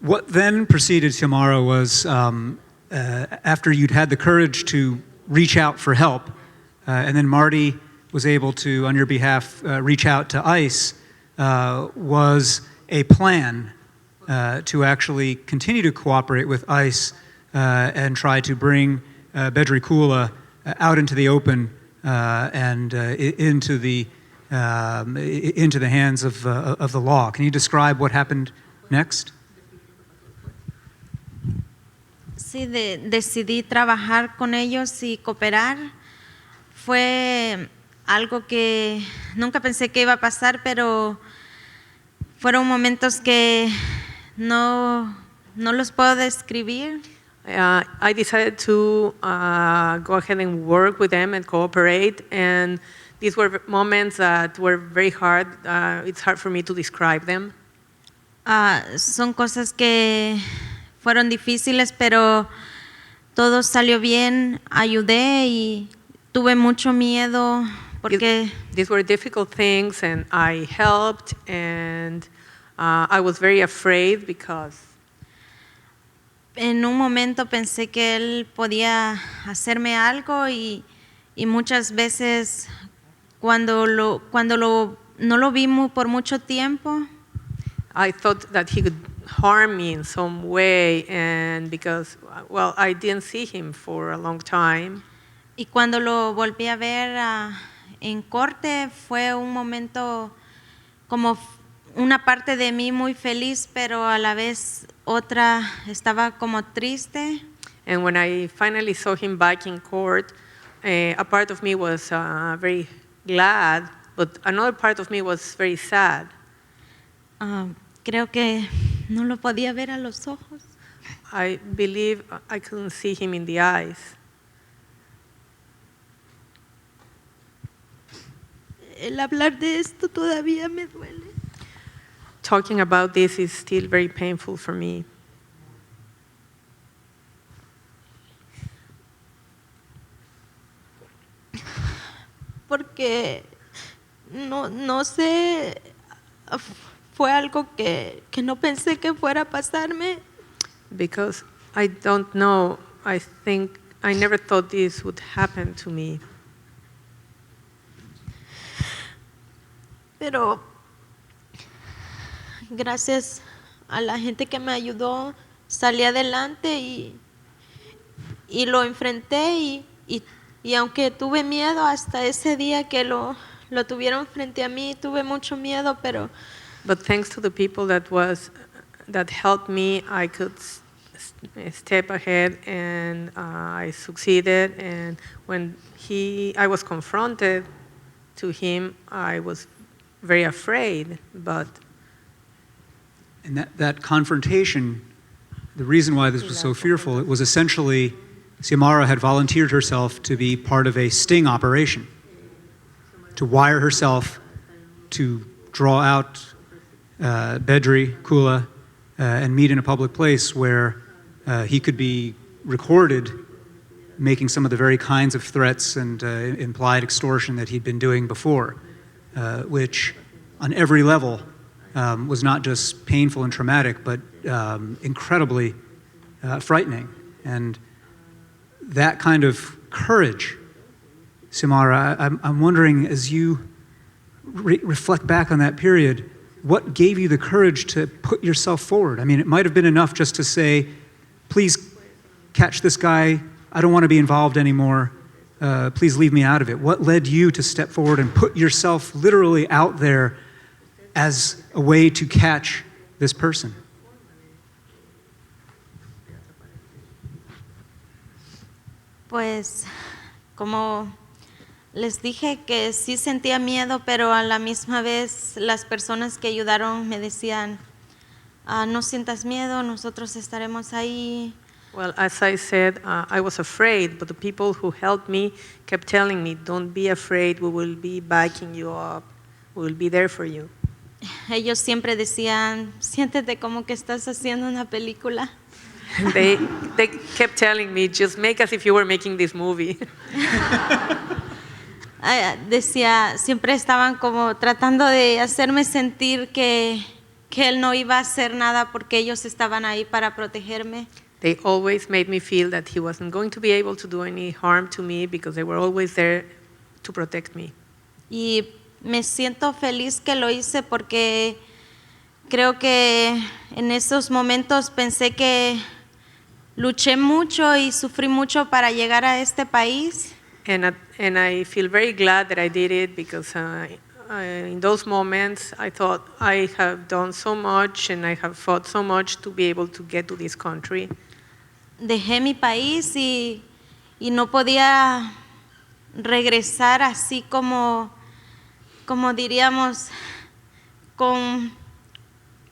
What then proceeded, Xiomara, was after you'd had the courage to reach out for help, and then Marty was able to, on your behalf, reach out to ICE, was a plan to actually continue to cooperate with ICE and try to bring Bedri Kula out into the open and into the hands of the law. Can you describe what happened next? Sí, decidí trabajar con ellos y cooperar. Fue algo que nunca pensé que iba a pasar, pero fueron momentos que no los puedo describir. I decided to go ahead and work with them and cooperate, and these were moments that were very hard. It's hard for me to describe them. Son cosas que fueron difíciles, pero todo salió bien. Ayudé y tuve mucho miedo porque these were difficult things, and I helped, and I was very afraid because en un momento pensé que él podía hacerme algo y muchas veces cuando no lo vi por mucho tiempo, I thought that he could harm me in some way, and because, well, I didn't see him for a long time. Y cuando lo volví a ver en corte fue un momento como una parte de mí muy feliz, pero a la vez otra estaba como triste. And when I finally saw him back in court, a part of me was very glad, but another part of me was very sad. Creo que no lo podía ver a los ojos. I believe I couldn't see him in the eyes. El hablar de esto todavía me duele. Talking about this is still very painful for me. Porque no sé, fue algo que no pensé que fuera a pasarme. Because I don't know, I think I never thought this would happen to me. Pero gracias a la gente que me ayudó, salí adelante y lo enfrenté y aunque tuve miedo hasta ese día que lo tuvieron frente a mí, tuve mucho miedo, pero But thanks to the people that helped me, I could step ahead, and I succeeded. And when I was confronted to him, I was very afraid. And that confrontation, the reason why this was so fearful, it was essentially Xiomara had volunteered herself to be part of a sting operation, to wire herself to draw out Bedri Kula and meet in a public place where he could be recorded making some of the very kinds of threats and implied extortion that he'd been doing before, which on every level was not just painful and traumatic, but incredibly frightening. And that kind of courage, Xiomara, I'm wondering, as you reflect back on that period, what gave you the courage to put yourself forward? I mean, it might have been enough just to say, please catch this guy, I don't want to be involved anymore, please leave me out of it. What led you to step forward and put yourself literally out there as a way to catch this person? Pues, como les dije que sí sentía miedo, pero a la misma vez las personas que ayudaron me decían, no sientas miedo, nosotros estaremos ahí. Well, as I said, I was afraid, but the people who helped me kept telling me, don't be afraid, we will be backing you up, we will be there for you. Ellos siempre decían, siéntete como que estás haciendo una película. They kept telling me, just make as if you were making this movie. Decía, siempre estaban como tratando de hacerme sentir que que él no iba a hacer nada porque ellos estaban ahí para protegerme. They always made me feel that he wasn't going to be able to do any harm to me because they were always there to protect me. Y me siento feliz que lo hice porque creo que en esos momentos pensé que luché mucho y sufrí mucho para llegar a este país. And I feel very glad that I did it because in those moments I thought I have done so much and I have fought so much to be able to get to this country. Dejé mi país y no podía regresar así como diríamos,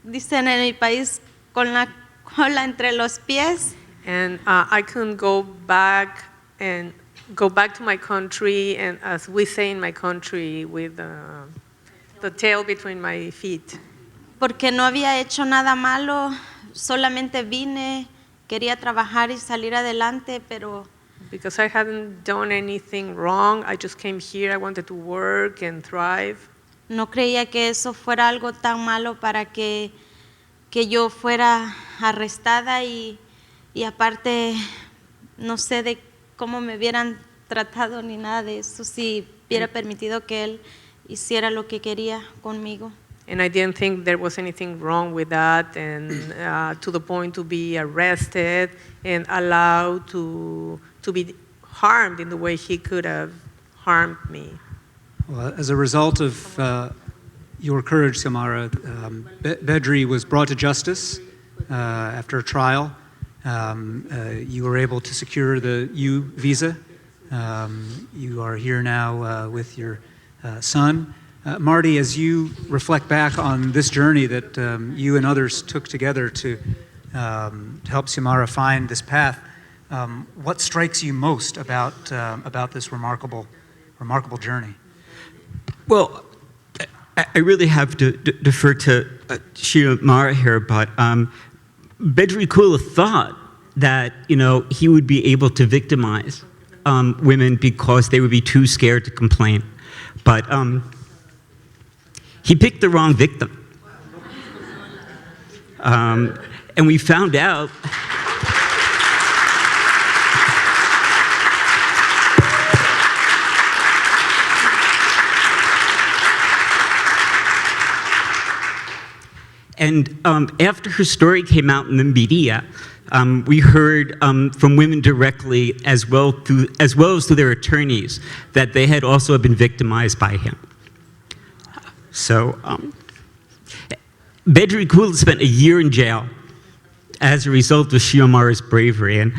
dicen en mi país, con la cola entre los pies. And I couldn't go back to my country, and as we say in my country, with the tail between my feet. Porque no había hecho nada malo, solamente vine, quería trabajar y salir adelante, pero Because I hadn't done anything wrong, I just came here, I wanted to work and thrive. no creía que eso fuera algo tan malo para que yo fuera arrestada y aparte no sé de cómo me hubieran tratado ni nada de eso si hubiera permitido que él hiciera lo que quería conmigo. And I didn't think there was anything wrong with that, and to the point to be arrested and allowed to be harmed in the way he could have harmed me. Well, as a result of your courage, Xiomara, Bedri was brought to justice after a trial. You were able to secure the U visa. You are here now with your son. Marty, as you reflect back on this journey that you and others took together to help Xiomara find this path, what strikes you most about this remarkable journey? Well, I really have to defer to Xiomara here, but Bedri Kula thought that he would be able to victimize women because they would be too scared to complain, but he picked the wrong victim, and we found out. And after her story came out in the media, we heard from women directly, as well as through their attorneys, that they had also been victimized by him. So, Bedri Kula spent a year in jail as a result of Xiomara's bravery, and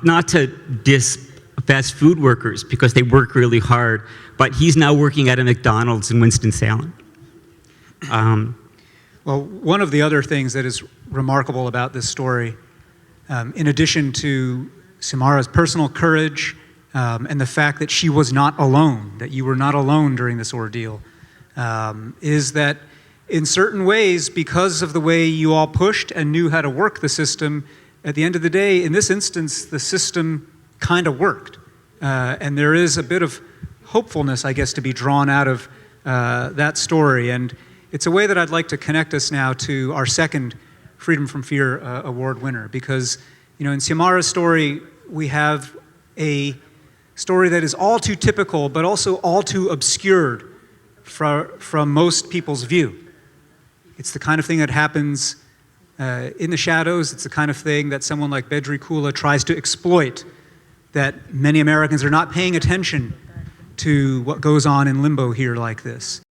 not to diss fast food workers because they work really hard, but he's now working at a McDonald's in Winston-Salem. Well, one of the other things that is remarkable about this story, in addition to Xiomara's personal courage and the fact that she was not alone, that you were not alone during this ordeal, is that in certain ways, because of the way you all pushed and knew how to work the system, at the end of the day, in this instance, the system kind of worked. And there is a bit of hopefulness, I guess, to be drawn out of that story. And it's a way that I'd like to connect us now to our second Freedom from Fear Award winner, because in Xiomara's story, we have a story that is all too typical, but also all too obscured from most people's view. It's the kind of thing that happens in the shadows. It's the kind of thing that someone like Bedri Kula tries to exploit, that many Americans are not paying attention to what goes on in limbo here like this.